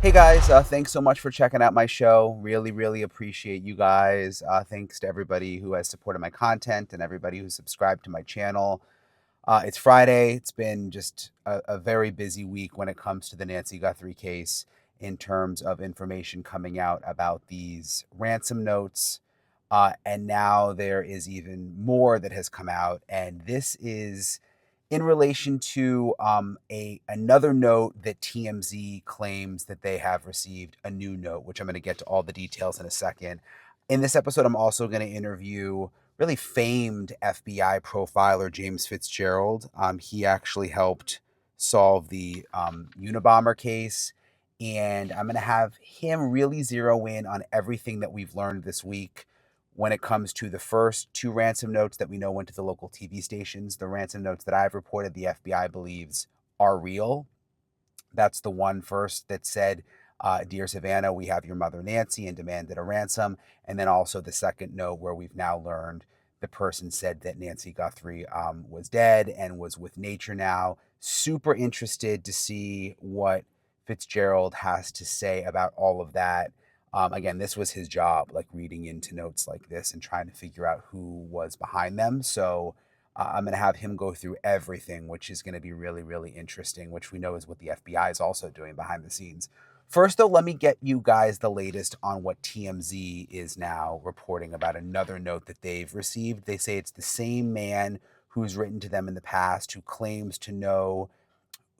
Hey guys, thanks so much for checking out my show. Really appreciate you guys. Thanks to everybody who has supported my content and everybody who subscribed to my channel. It's Friday. It's been just a very busy week when it comes to the Nancy Guthrie case in terms of information coming out about these ransom notes. And now there is even more that has come out. And this is in relation to a another note that TMZ claims that they have received a new note, which I'm going to get to all the details in a second. In this episode, I'm also going to interview really famed FBI profiler James Fitzgerald. He actually helped solve the Unabomber case, and I'm going to have him really zero in on everything that we've learned this week when it comes to the first two ransom notes that we know went to the local TV stations. The ransom notes that I've reported the FBI believes are real. That's the one first that said, Dear Savannah, we have your mother Nancy and demanded a ransom. And then also the second note where we've now learned the person said that Nancy Guthrie was dead and was with nature now. Super interested to see what Fitzgerald has to say about all of that. Again, this was his job, like reading into notes like this and trying to figure out who was behind them. So I'm going to have him go through everything, which is going to be really interesting, which we know is what the FBI is also doing behind the scenes. First, though, let me get you guys the latest on what TMZ is now reporting about another note that they've received. They say it's the same man who's written to them in the past who claims to know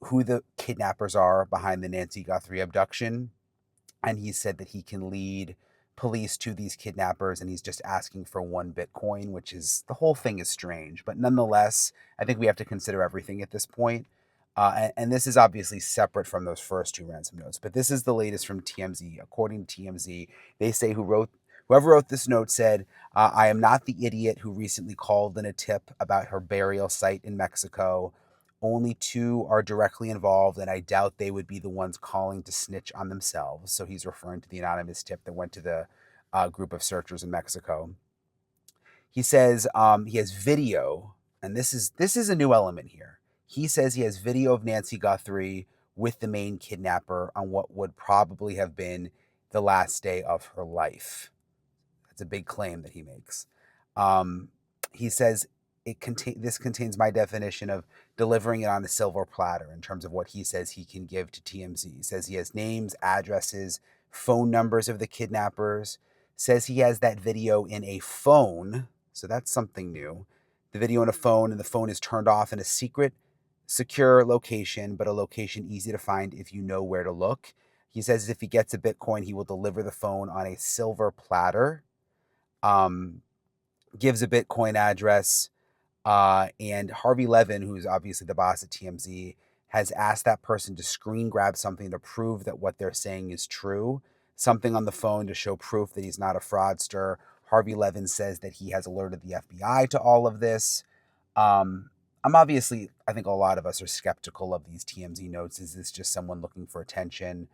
who the kidnappers are behind the Nancy Guthrie abduction. And he said that he can lead police to these kidnappers and he's just asking for 1 Bitcoin, which is the whole thing is strange. But nonetheless, I think we have to consider everything at this point. And this is obviously separate from those first two ransom notes, but this is the latest from TMZ. According to TMZ, they say whoever wrote this note said, I am not the idiot who recently called in a tip about her burial site in Mexico. Only two are directly involved, and I doubt they would be the ones calling to snitch on themselves. So he's referring to the anonymous tip that went to the group of searchers in Mexico. He says he has video, and this is a new element here. He says he has video of Nancy Guthrie with the main kidnapper on what would probably have been the last day of her life. That's a big claim that he makes. Um, he says this contains my definition of delivering it on a silver platter in terms of what he says he can give to TMZ. He says he has names, addresses, phone numbers of the kidnappers. Says he has that video in a phone, so that's something new. The video in a phone, and the phone is turned off in a secret, secure location, but a location easy to find if you know where to look. He says if he gets a Bitcoin, he will deliver the phone on a silver platter. Um, Gives a Bitcoin address. And Harvey Levin, who's obviously the boss at TMZ, has asked that person to screen grab something to prove that what they're saying is true, something on the phone to show proof that he's not a fraudster. Harvey Levin says that he has alerted the FBI to all of this. I'm obviously, I think a lot of us are skeptical of these TMZ notes. Is this just someone looking for attention?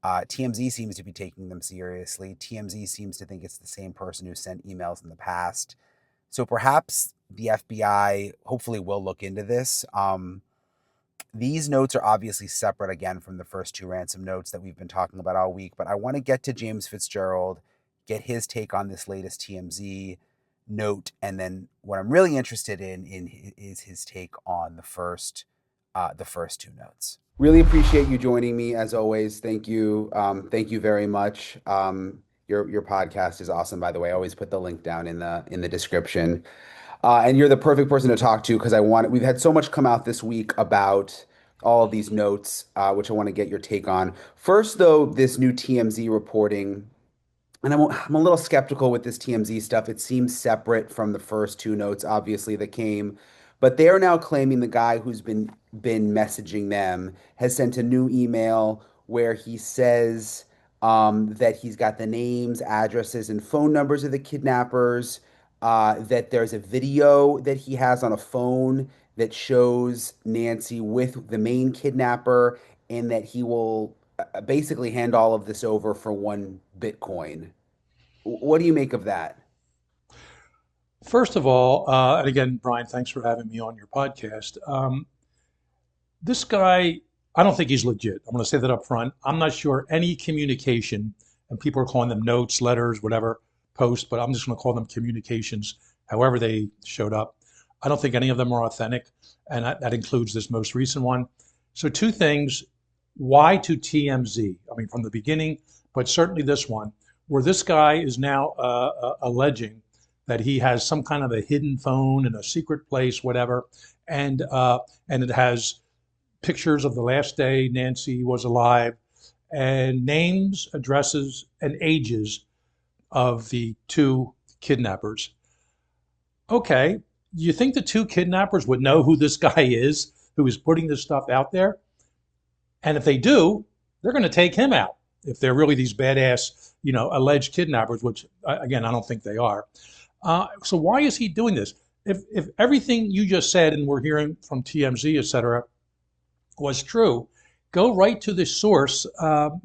TMZ seems to be taking them seriously. TMZ seems to think it's the same person who sent emails in the past. So perhaps the FBI hopefully will look into this. These notes are obviously separate again from the first two ransom notes that we've been talking about all week, but I want to get to James Fitzgerald, get his take on this latest TMZ note, and then what I'm really interested in is his take on the first two notes. Really appreciate you joining me as always. Thank you very much. Your podcast is awesome, by the way. I always put the link down in the description. And you're the perfect person to talk to because we've had so much come out this week about all of these notes, which I want to get your take on. First, though, this new TMZ reporting, and I'm a little skeptical with this TMZ stuff. It seems separate from the first two notes, obviously, that came, but they are now claiming the guy who's been messaging them has sent a new email where he says that he's got the names, addresses, and phone numbers of the kidnappers. That there's a video that he has on a phone that shows Nancy with the main kidnapper, and that he will basically hand all of this over for 1 Bitcoin. What do you make of that? First of all, and again, Brian, thanks for having me on your podcast. This guy I don't think he's legit. I'm going to say that up front. I'm not sure any communication, and people are calling them notes, letters, whatever, posts, but I'm just going to call them communications, however they showed up. I don't think any of them are authentic, and that includes this most recent one. So, two things. Why to TMZ? I mean, from the beginning, but certainly this one, where this guy is now alleging that he has some kind of a hidden phone in a secret place, whatever, and it has pictures of the last day Nancy was alive, and names, addresses, and ages of the two kidnappers. Okay, you think the two kidnappers would know who this guy is who is putting this stuff out there? And if they do, they're going to take him out if they're really these badass, alleged kidnappers, which again, I don't think they are. So why is he doing this? If everything you just said and we're hearing from TMZ, et cetera, was true, go right to the source,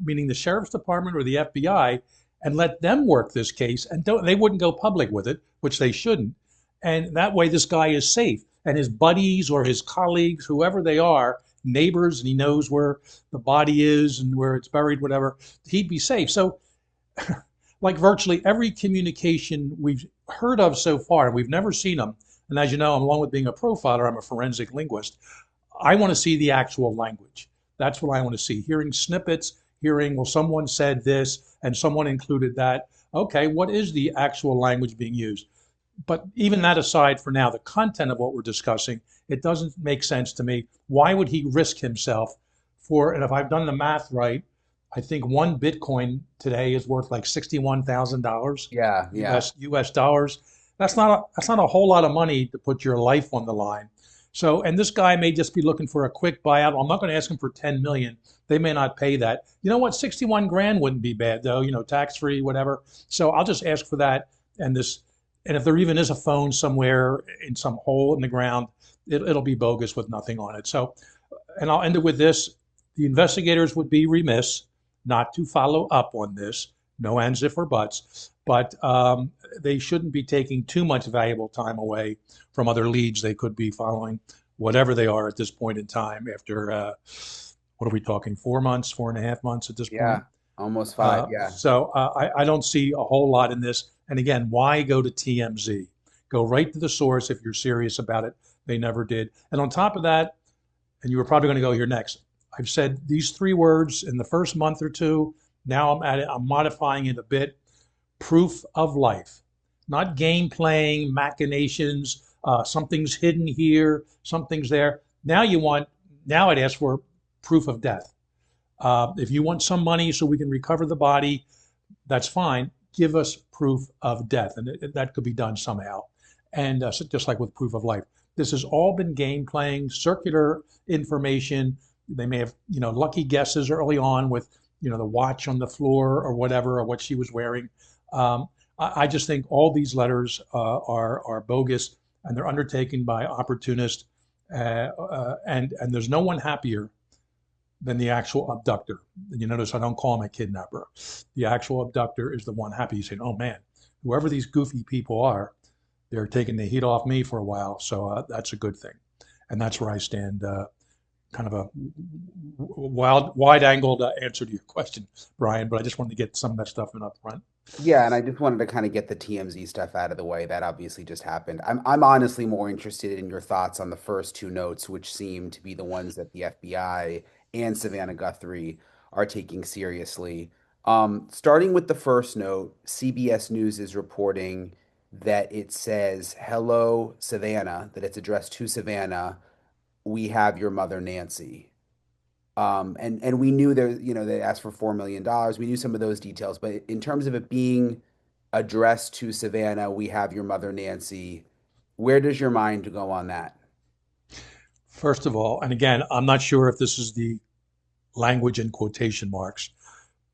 meaning the sheriff's department or the FBI, and let them work this case. And they wouldn't go public with it, which they shouldn't. And that way, this guy is safe. And his buddies or his colleagues, whoever they are, neighbors, and he knows where the body is and where it's buried, whatever, he'd be safe. So, like virtually every communication we've heard of so far, and we've never seen them. And as you know, along with being a profiler, I'm a forensic linguist. I want to see the actual language. That's what I want to see. Hearing snippets, hearing, well, someone said this and someone included that. Okay, what is the actual language being used? But even that aside for now, the content of what we're discussing, it doesn't make sense to me. Why would he risk himself for, and if I've done the math right, I think one Bitcoin today is worth like $61,000 Yeah, yeah. US dollars. That's not a whole lot of money to put your life on the line. So, and this guy may just be looking for a quick buyout. I'm not going to ask him for 10 million. They may not pay that. You know what? 61 grand wouldn't be bad though, tax free, whatever. So I'll just ask for that. And if there even is a phone somewhere in some hole in the ground, it'll be bogus with nothing on it. So, and I'll end it with this. The investigators would be remiss not to follow up on this. No ands, if, or buts. But they shouldn't be taking too much valuable time away from other leads they could be following, whatever they are at this point in time. After what are we talking? 4 months, 4.5 months at this Yeah, point. almost 5. Yeah. So I don't see a whole lot in this. And again, why go to TMZ? Go right to the source if you're serious about it. They never did. And on top of that, and you were probably going to go here next, I've said these three words in the first month or two. Now I'm at it. I'm modifying it a bit. Proof of life, not game playing machinations. Something's hidden here, something's there. Now I'd ask for proof of death. If you want some money so we can recover the body, that's fine. Give us proof of death, and that could be done somehow. And so just like with proof of life, this has all been game playing, circular information. They may have, lucky guesses early on with, the watch on the floor or whatever, or what she was wearing. I just think all these letters are bogus, and they're undertaken by opportunists, and there's no one happier than the actual abductor. And you notice I don't call him a kidnapper. The actual abductor is the one happy. He's saying, "Oh man, whoever these goofy people are, they're taking the heat off me for a while." So that's a good thing, and that's where I stand. Kind of a wide-angled answer to your question, Brian. But I just wanted to get some of that stuff in up front. Yeah, and I just wanted to kind of get the TMZ stuff out of the way. That obviously just happened. I'm honestly more interested in your thoughts on the first two notes, which seem to be the ones that the FBI and Savannah Guthrie are taking seriously. Starting with the first note, CBS News is reporting that it says, "Hello, Savannah," that it's addressed to Savannah. "We have your mother, Nancy." And we knew there, they asked for $4 million. We knew some of those details, but in terms of it being addressed to Savannah, "We have your mother, Nancy," where does your mind go on that? First of all, and again, I'm not sure if this is the language in quotation marks,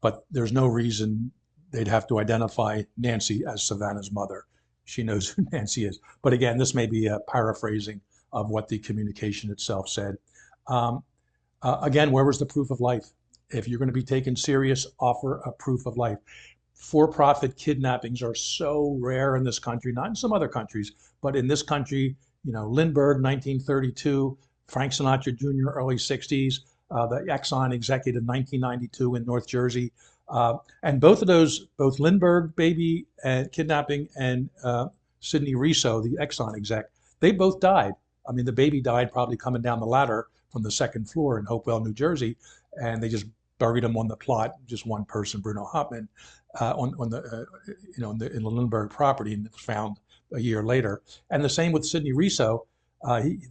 but there's no reason they'd have to identify Nancy as Savannah's mother. She knows who Nancy is. But again, this may be a paraphrasing of what the communication itself said. Um, Again, where was the proof of life? If you're going to be taken serious, offer a proof of life. For-profit kidnappings are so rare in this country, not in some other countries, but in this country, Lindbergh, 1932, Frank Sinatra Jr., early 60s. the Exxon executive in 1992 in North Jersey. And both of those, both Lindbergh baby and kidnapping and Sidney Riso, the Exxon exec, they both died. I mean, the baby died probably coming down the ladder from the second floor in Hopewell, New Jersey, and they just buried him on the plot, just one person, Bruno Hauptmann, on the in the Lindbergh property, and it was found a year later. And the same with Sidney Riso.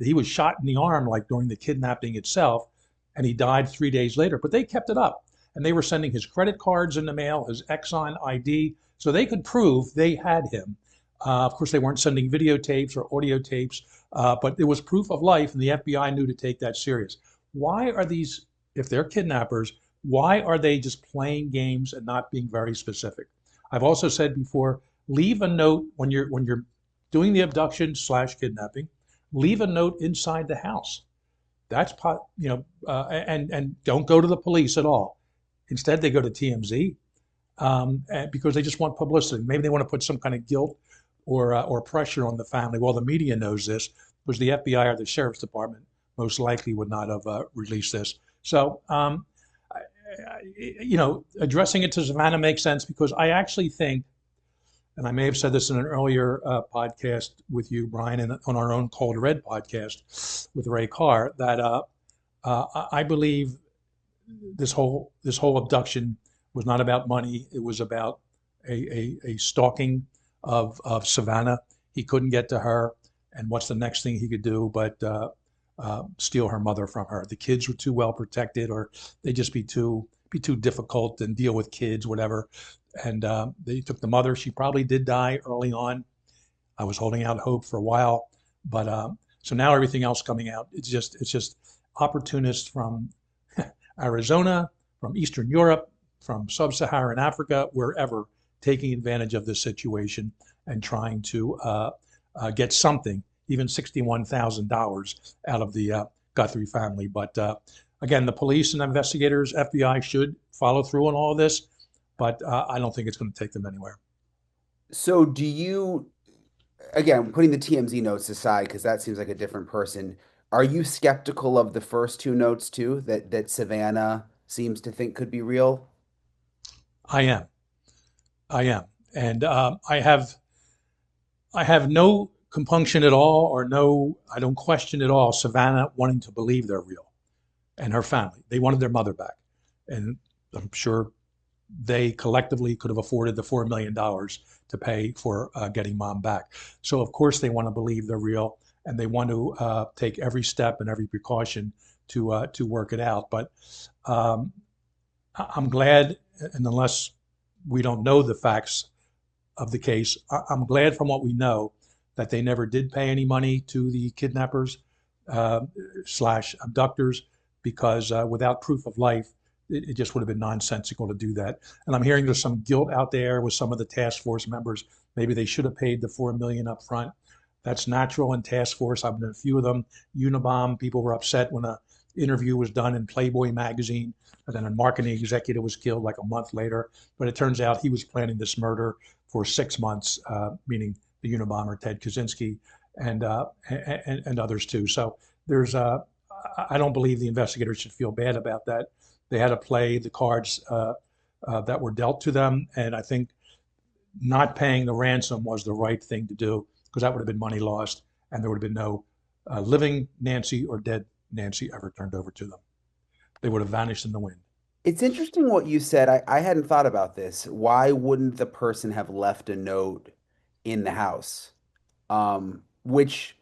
He was shot in the arm like during the kidnapping itself, and he died 3 days later. But they kept it up, and they were sending his credit cards in the mail, his Exxon ID, so they could prove they had him. Of course, they weren't sending videotapes or audio tapes, but it was proof of life, and the FBI knew to take that serious. Why are these, if they're kidnappers, why are they just playing games and not being very specific? I've also said before, leave a note when you're doing the abduction slash kidnapping. Leave a note inside the house. That's and don't go to the police at all. Instead, they go to TMZ because they just want publicity. Maybe they want to put some kind of guilt or pressure on the family. Well, the media knows this, because the FBI or the sheriff's department most likely would not have released this. So, addressing it to Savannah makes sense, because I actually think, and I may have said this in an earlier podcast with you, Brian, and on our own Cold Red podcast with Ray Carr, that I believe this whole abduction was not about money. It was about a stalking of Savannah. He couldn't get to her, and what's the next thing he could do but steal her mother from her? The kids were too well protected, or they'd just be too difficult and deal with kids, whatever. And they took the mother. She probably did die early on. I was holding out hope for a while, but so now everything else coming out, it's just opportunists from Arizona, from Eastern Europe, from Sub-Saharan Africa, wherever, taking advantage of this situation and trying to get something, even $61,000 out of the Guthrie family. But again, the police and investigators, FBI, should follow through on all of this, but I don't think it's going to take them anywhere. So do you, again, putting the TMZ notes aside, because that seems like a different person, are you skeptical of the first two notes too, that Savannah seems to think could be real? I am. I am. And I have no compunction at all, or no, I don't question at all Savannah wanting to believe they're real, and her family. They wanted their mother back. And I'm sure they collectively could have afforded the $4 million to pay for getting mom back. So of course they want to believe they're real, and they want to take every step and every precaution to work it out. But I'm glad, and unless we don't know the facts of the case, I'm glad from what we know that they never did pay any money to the kidnappers slash abductors, because without proof of life, it just would have been nonsensical to do that. And I'm hearing there's some guilt out there with some of the task force members. Maybe they should have paid the $4 million up front. That's natural in task force. I've been in a few of them. Unabomb, people were upset when an interview was done in Playboy magazine, and then a marketing executive was killed like a month later. But it turns out he was planning this murder for 6 months, meaning the Unabomber Ted Kaczynski and others too. So there's I don't believe the investigators should feel bad about that. They had to play the cards that were dealt to them, and I think not paying the ransom was the right thing to do, because that would have been money lost, and there would have been no living Nancy or dead Nancy ever turned over to them. They would have vanished in the wind. It's interesting what you said. I hadn't thought about this. Why wouldn't the person have left a note in the house? Which,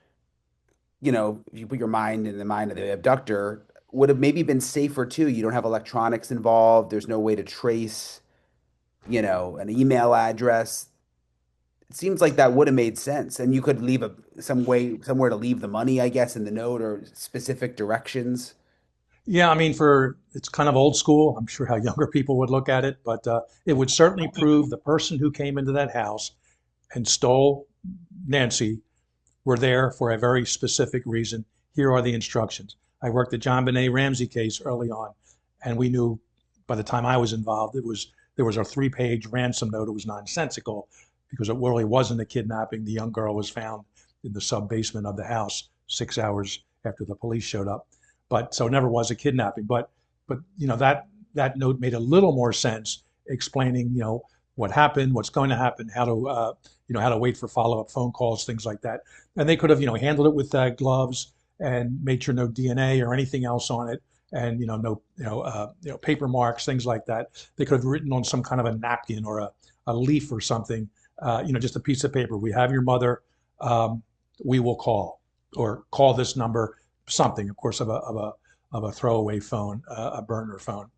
if you put your mind in the mind of the abductor, would have maybe been safer too. You don't have electronics involved. There's no way to trace, an email address. It seems like that would have made sense. And you could leave somewhere to leave the money, I guess, in the note, or specific directions. Yeah, I mean, it's kind of old school. I'm sure how younger people would look at it, but it would certainly prove the person who came into that house and stole Nancy were there for a very specific reason. Here are the instructions. I worked the John Benet Ramsey case early on, and we knew by the time I was involved, there was a 3-page ransom note. It was nonsensical because it really wasn't a kidnapping. The young girl was found in the sub basement of the house 6 hours after the police showed up. but so it never was a kidnapping. But that note made a little more sense, explaining what happened, what's going to happen, how to how to wait for follow-up phone calls, things like that. And they could have handled it with gloves and made sure no DNA or anything else on it, and no paper marks, things like that. They could have written on some kind of a napkin or a leaf or something, just a piece of paper. We have your mother. We will call, or call this number. Something, of course, of a throwaway phone, a burner phone.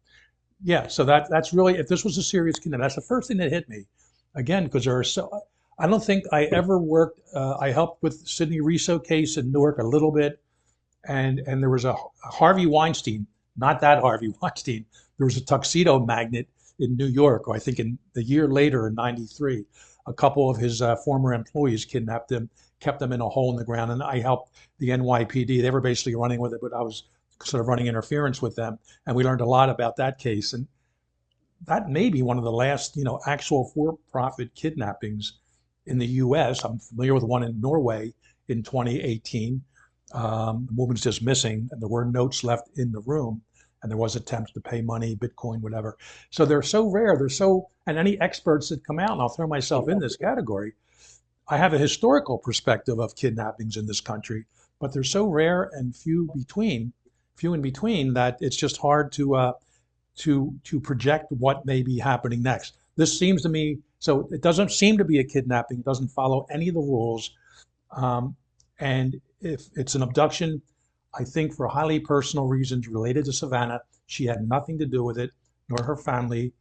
Yeah, so that's really, if this was a serious kidnapping, that's the first thing that hit me. Again, because there are so, I don't think I ever worked. I helped with Sidney Riso case in Newark a little bit, and there was a Harvey Weinstein, not that Harvey Weinstein. There was a tuxedo magnate in New York, or I think in the year later in '93, a couple of his former employees kidnapped him, kept them in a hole in the ground, and I helped the NYPD. They were basically running with it, but I was sort of running interference with them, and we learned a lot about that case. And that may be one of the last, actual for-profit kidnappings in the U.S. I'm familiar with one in Norway in 2018. The woman's just missing, and there were notes left in the room, and there was attempts to pay money, Bitcoin, whatever. So they're so rare. And any experts that come out, and I'll throw myself in this category, I have a historical perspective of kidnappings in this country, but they're so rare and few in between that it's just hard to project what may be happening next. This seems to me, so it doesn't seem to be a kidnapping. It doesn't follow any of the rules. And if it's an abduction, I think for highly personal reasons related to Savannah, she had nothing to do with it, nor her family,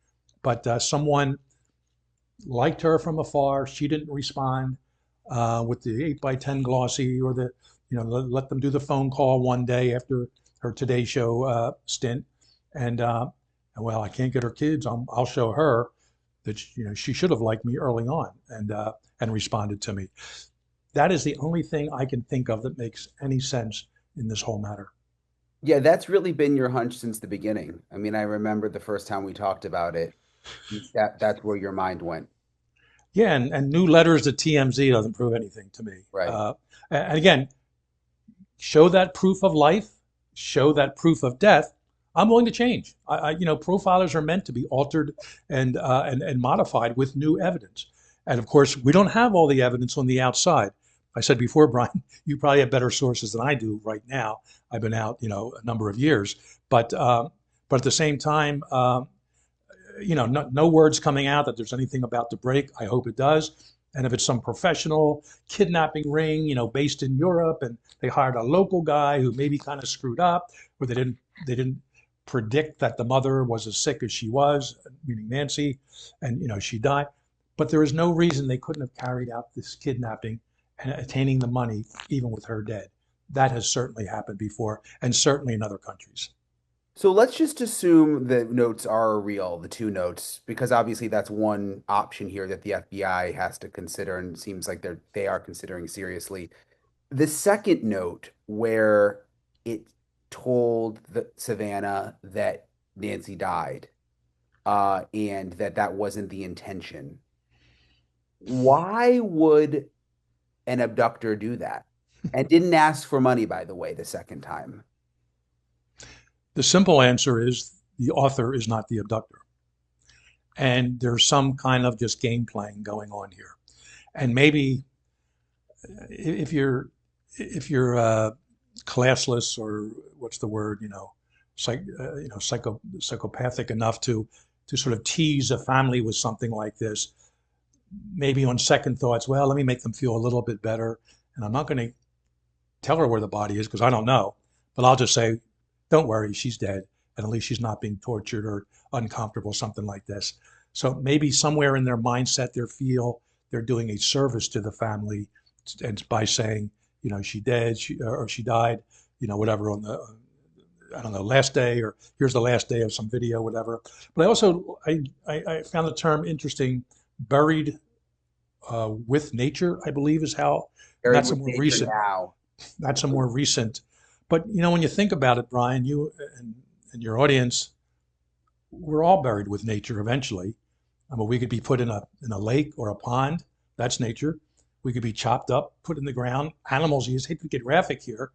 but someone liked her from afar. She didn't respond with the 8x10 glossy, or let them do the phone call one day after her Today Show stint. And well, I can't get her kids. I'll show her that she should have liked me early on and responded to me. That is the only thing I can think of that makes any sense in this whole matter. Yeah, that's really been your hunch since the beginning. I mean, I remember the first time we talked about it, that's where your mind went. Yeah, and new letters to TMZ doesn't prove anything to me. Right. And again, show that proof of life, show that proof of death. I'm willing to change. Profilers are meant to be altered and modified with new evidence. And of course, we don't have all the evidence on the outside. I said before, Brian, you probably have better sources than I do right now. I've been out, a number of years, but at the same time, no words coming out that there's anything about to break. I hope it does. And if it's some professional kidnapping ring, based in Europe, and they hired a local guy who maybe kind of screwed up, or they didn't predict that the mother was as sick as she was, meaning Nancy, and she died. But there is no reason they couldn't have carried out this kidnapping and attaining the money even with her dead. That has certainly happened before, and certainly in other countries. So let's just assume the notes are real, the two notes, because obviously that's one option here that the FBI has to consider, and it seems like they are considering seriously. The second note, where it told Savannah that Nancy died, and that wasn't the intention. Why would an abductor do that? And didn't ask for money, by the way, the second time. The simple answer is the author is not the abductor. And there's some kind of just game playing going on here. And maybe if you're classless, or what's the word, psychopathic enough to sort of tease a family with something like this, maybe on second thoughts, well, let me make them feel a little bit better. And I'm not going to tell her where the body is because I don't know, but I'll just say, don't worry, she's dead. And at least she's not being tortured or uncomfortable, something like this. So maybe somewhere in their mindset, they feel they're doing a service to the family, and by saying, she dead, or she died, whatever, on the, I don't know, last day, or here's the last day of some video, whatever. But I found the term interesting, buried with nature, I believe is how, That's a more recent. Now. That's a more recent. But, when you think about it, Brian, you and your audience, we're all buried with nature eventually. I mean, we could be put in a lake or a pond. That's nature. We could be chopped up, put in the ground. Animals, you hate to get graphic here.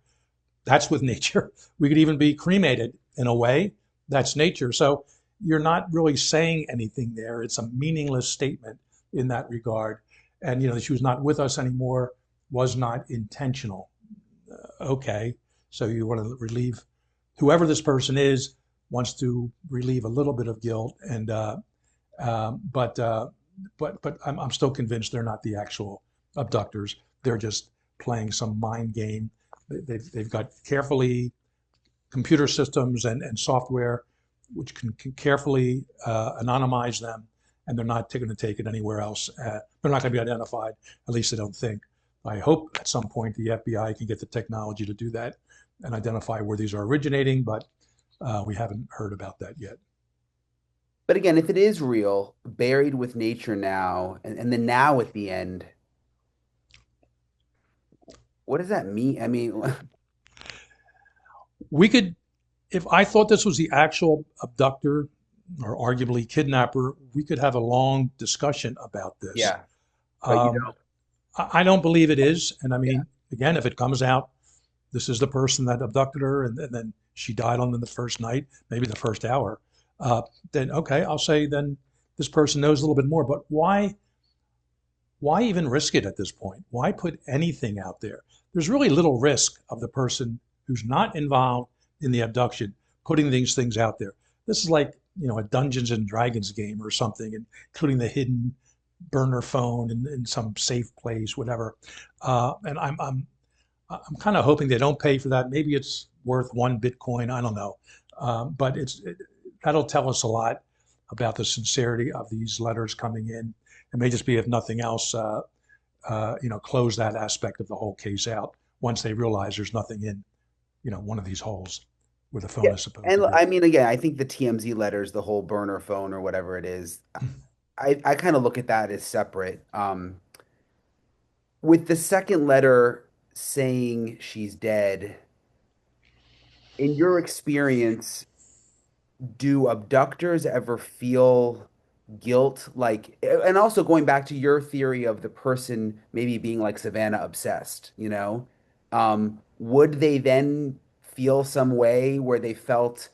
That's with nature. We could even be cremated in a way. That's nature. So you're not really saying anything there. It's a meaningless statement in that regard. And, that she was not with us anymore was not intentional. Okay. So you want to relieve whoever this person is wants to relieve a little bit of guilt. And, but I'm still convinced they're not the actual abductors. They're just playing some mind game. They've got carefully computer systems and software which can carefully anonymize them, and they're not going to take it anywhere else. They're not going to be identified, at least I don't think. I hope at some point the FBI can get the technology to do that and identify where these are originating, but we haven't heard about that yet. But again, if it is real, buried with nature now, and the now at the end, what does that mean? I mean, We could, if I thought this was the actual abductor or arguably kidnapper, we could have a long discussion about this. yeah, but you Um, don't. I don't believe it is. And I Yeah. mean, again, if it comes out, this is the person that abducted her and then she died on the first night, maybe the first hour, then okay, I'll say then this person knows a little bit more. But why even risk it at this point? Why put anything out there? There's really little risk of the person who's not involved in the abduction putting these things out there. This is like, a Dungeons and Dragons game or something, including the hidden burner phone in some safe place, whatever. And I'm kind of hoping they don't pay for that. Maybe it's worth 1 Bitcoin. I don't know. But that'll tell us a lot about the sincerity of these letters coming in. It may just be, if nothing else, close that aspect of the whole case out once they realize there's nothing in, one of these holes where the phone Yeah. is supposed to And be. I mean, again, I think the TMZ letters, the whole burner phone or whatever it is, I kind of look at that as separate. With the second letter saying she's dead, in your experience, do abductors ever feel guilt? Like, and also going back to your theory of the person maybe being like Savannah obsessed, would they then feel some way where they felt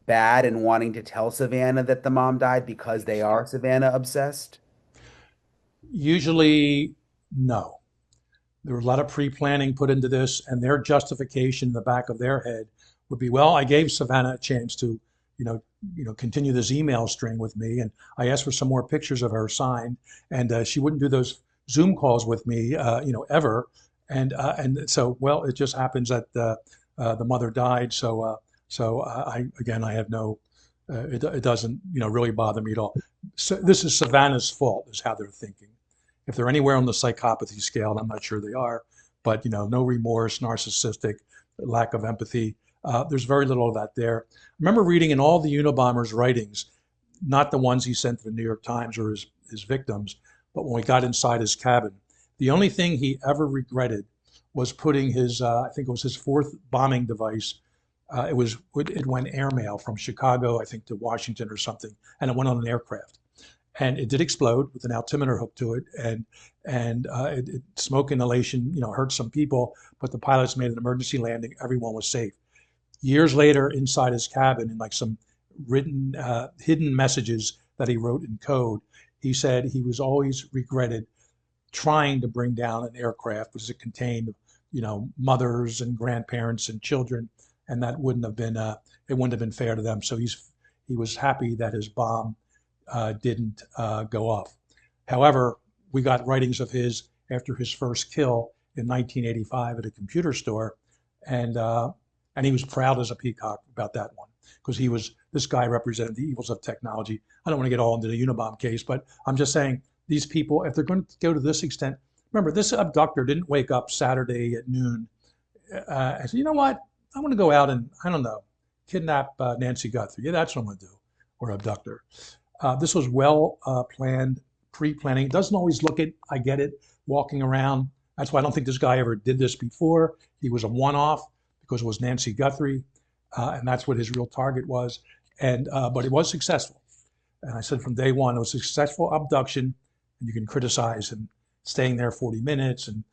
bad and wanting to tell Savannah that the mom died because they are Savannah obsessed? Usually, no. There was a lot of pre-planning put into this, and their justification in the back of their head would be, well, I gave Savannah a chance to, continue this email string with me, and I asked for some more pictures of her signed, and she wouldn't do those Zoom calls with me, ever, and so, well, it just happens that the mother died, so I have no, it doesn't, really bother me at all. So this is Savannah's fault, is how they're thinking. If they're anywhere on the psychopathy scale, and I'm not sure they are, but no remorse, narcissistic, lack of empathy. There's very little of that there. I remember reading in all the Unabomber's writings, not the ones he sent to the New York Times or his victims, but when we got inside his cabin, the only thing he ever regretted was putting his, I think it was his fourth bombing device. It went airmail from Chicago, I think, to Washington or something, and it went on an aircraft. And it did explode with an altimeter hooked to it, and smoke inhalation, hurt some people. But the pilots made an emergency landing; everyone was safe. Years later, inside his cabin, in like some written, hidden messages that he wrote in code, he said he was always regretted trying to bring down an aircraft because it contained, mothers and grandparents and children, and that wouldn't have been, it wouldn't have been fair to them. So he was happy that his bomb didn't go off. However, we got writings of his after his first kill in 1985 at a computer store, and he was proud as a peacock about that one because this guy represented the evils of technology. I don't want to get all into the Unabomb case, but I'm just saying these people, if they're going to go to this extent, remember this abductor didn't wake up Saturday at noon and say, you know what, I want to go out and I don't know, kidnap Nancy Guthrie. Yeah, that's what I'm going to do, or abductor. This was well planned, pre-planning. It doesn't always look it. I get it. Walking around. That's why I don't think this guy ever did this before. He was a one-off because it was Nancy Guthrie, and that's what his real target was. But it was successful. And I said from day one, it was a successful abduction. And you can criticize him staying there 40 minutes and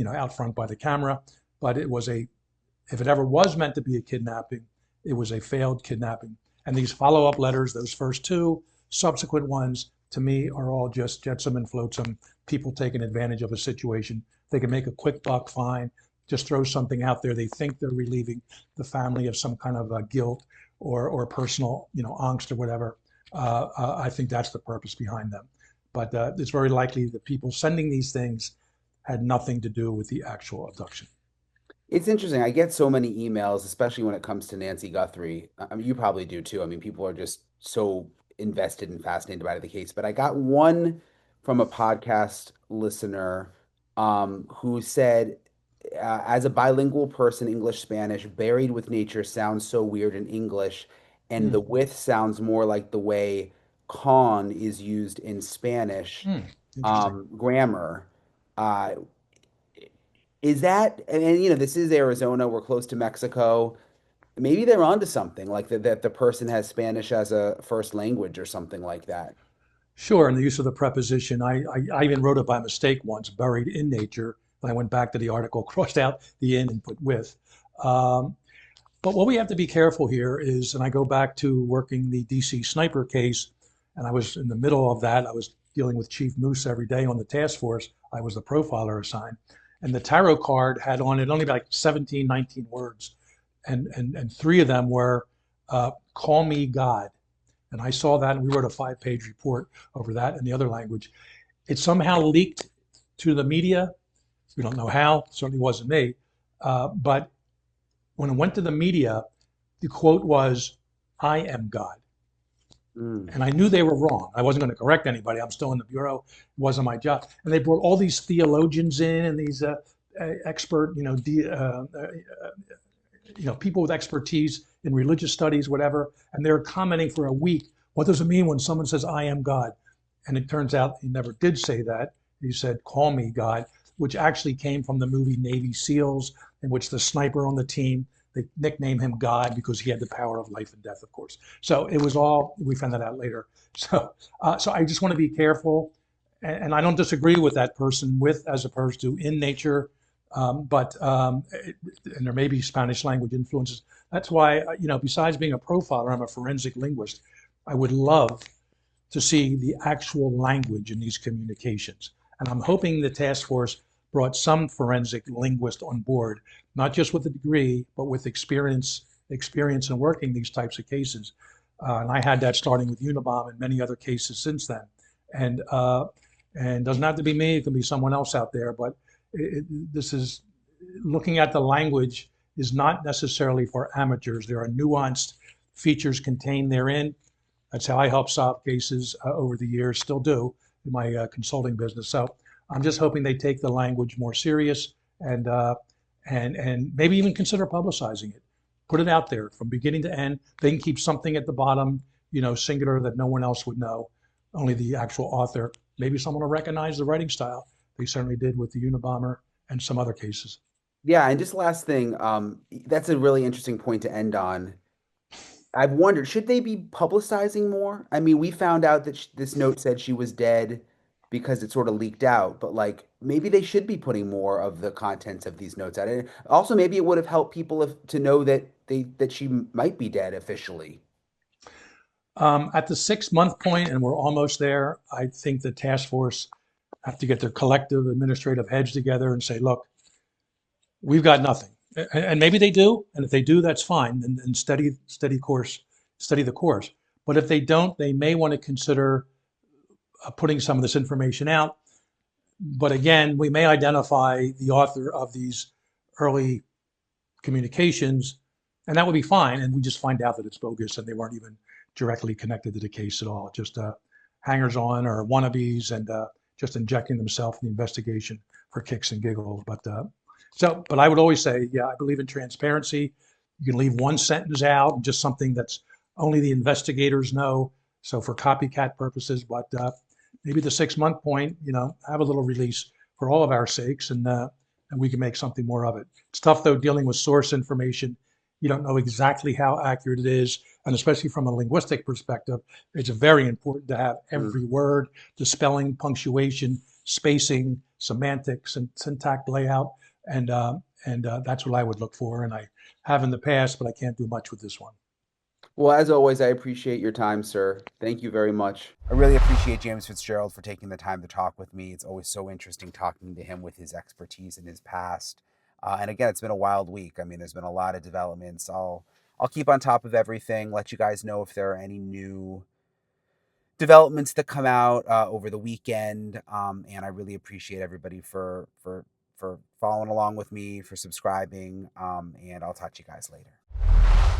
out front by the camera, but it was a If it ever was meant to be a kidnapping, it was a failed kidnapping. And these follow-up letters, those first two, subsequent ones, to me, are all just jetsam and flotsam, people taking advantage of a situation. They can make a quick buck, fine, just throw something out there. They think they're relieving the family of some kind of guilt or personal, angst or whatever. I think that's the purpose behind them. But it's very likely that people sending these things had nothing to do with the actual abduction. It's interesting. I get so many emails, especially when it comes to Nancy Guthrie. I mean, you probably do too. I mean, people are just so invested and fascinated by the case. But I got one from a podcast listener who said, as a bilingual person, English, Spanish, buried with nature sounds so weird in English, and Hmm. the with sounds more like the way con is used in Spanish Hmm. Interesting. grammar. Uh, is that, and this is Arizona, we're close to Mexico. Maybe they're onto something, like that the person has Spanish as a first language or something like that. Sure, and the use of the preposition. I even wrote it by mistake once, buried in nature. When I went back to the article, crossed out the in and put with. Um, but what we have to be careful here is, and I go back to working the DC sniper case, and I was in the middle of that. I was dealing with Chief Moose every day on the task force. I was the profiler assigned. And the tarot card had on it only like 17, 19 words. And three of them were, call me God. And I saw that, and we wrote a 5-page report over that in the other language. It somehow leaked to the media. We don't know how, it certainly wasn't me. But when it went to the media, the quote was, I am God. Mm. And I knew they were wrong. I wasn't going to correct anybody. I'm still in the bureau. It wasn't my job. And they brought all these theologians in and these expert, people with expertise in religious studies, whatever. And they're commenting for a week. What does it mean when someone says, I am God? And it turns out he never did say that. He said, call me God, which actually came from the movie Navy SEALs, in which the sniper on the team, they nicknamed him God because he had the power of life and death, of course. So it was all, we found that out later. So I just want to be careful. And I don't disagree with that person, with as opposed to in nature. And there may be Spanish language influences. That's why, besides being a profiler, I'm a forensic linguist. I would love to see the actual language in these communications. And I'm hoping the task force brought some forensic linguist on board, not just with a degree, but with experience in working these types of cases. And I had that starting with Unabomb and many other cases since then. And it doesn't have to be me; it can be someone else out there. But this is looking at the language is not necessarily for amateurs. There are nuanced features contained therein. That's how I help solve cases over the years, still do in my consulting business. So I'm just hoping they take the language more serious and maybe even consider publicizing it. Put it out there from beginning to end. They can keep something at the bottom, singular that no one else would know, only the actual author. Maybe someone will recognize the writing style. They certainly did with the Unabomber and some other cases. Yeah, and just last thing, that's a really interesting point to end on. I've wondered, should they be publicizing more? I mean, we found out that this note said she was dead because it sort of leaked out, but like maybe they should be putting more of the contents of these notes out. And also, maybe it would have helped people to know that she might be dead officially. At the 6 month point, and we're almost there, I think the task force have to get their collective administrative heads together and say, look, we've got nothing. And maybe they do. And if they do, that's fine. And study the course. But if they don't, they may want to consider putting some of this information out. But again, we may identify the author of these early communications, and that would be fine. And we just find out that it's bogus and they weren't even directly connected to the case at all. Just hangers on or wannabes and just injecting themselves in the investigation for kicks and giggles. But I would always say, yeah, I believe in transparency. You can leave one sentence out, just something that's only the investigators know. So for copycat purposes, but maybe the 6 month point, have a little release for all of our sakes, and we can make something more of it. It's tough though dealing with source information. You don't know exactly how accurate it is, and especially from a linguistic perspective, it's very important to have Mm. every word, the spelling, punctuation, spacing, semantics, and syntax layout, and And that's what I would look for. And I have in the past, but I can't do much with this one. Well, as always, I appreciate your time, sir. Thank you very much. I really appreciate James Fitzgerald for taking the time to talk with me. It's always so interesting talking to him with his expertise in his past. And again, it's been a wild week. I mean, there's been a lot of developments. I'll keep on top of everything. Let you guys know if there are any new developments that come out over the weekend. And I really appreciate everybody for following along with me, for subscribing. And I'll talk to you guys later.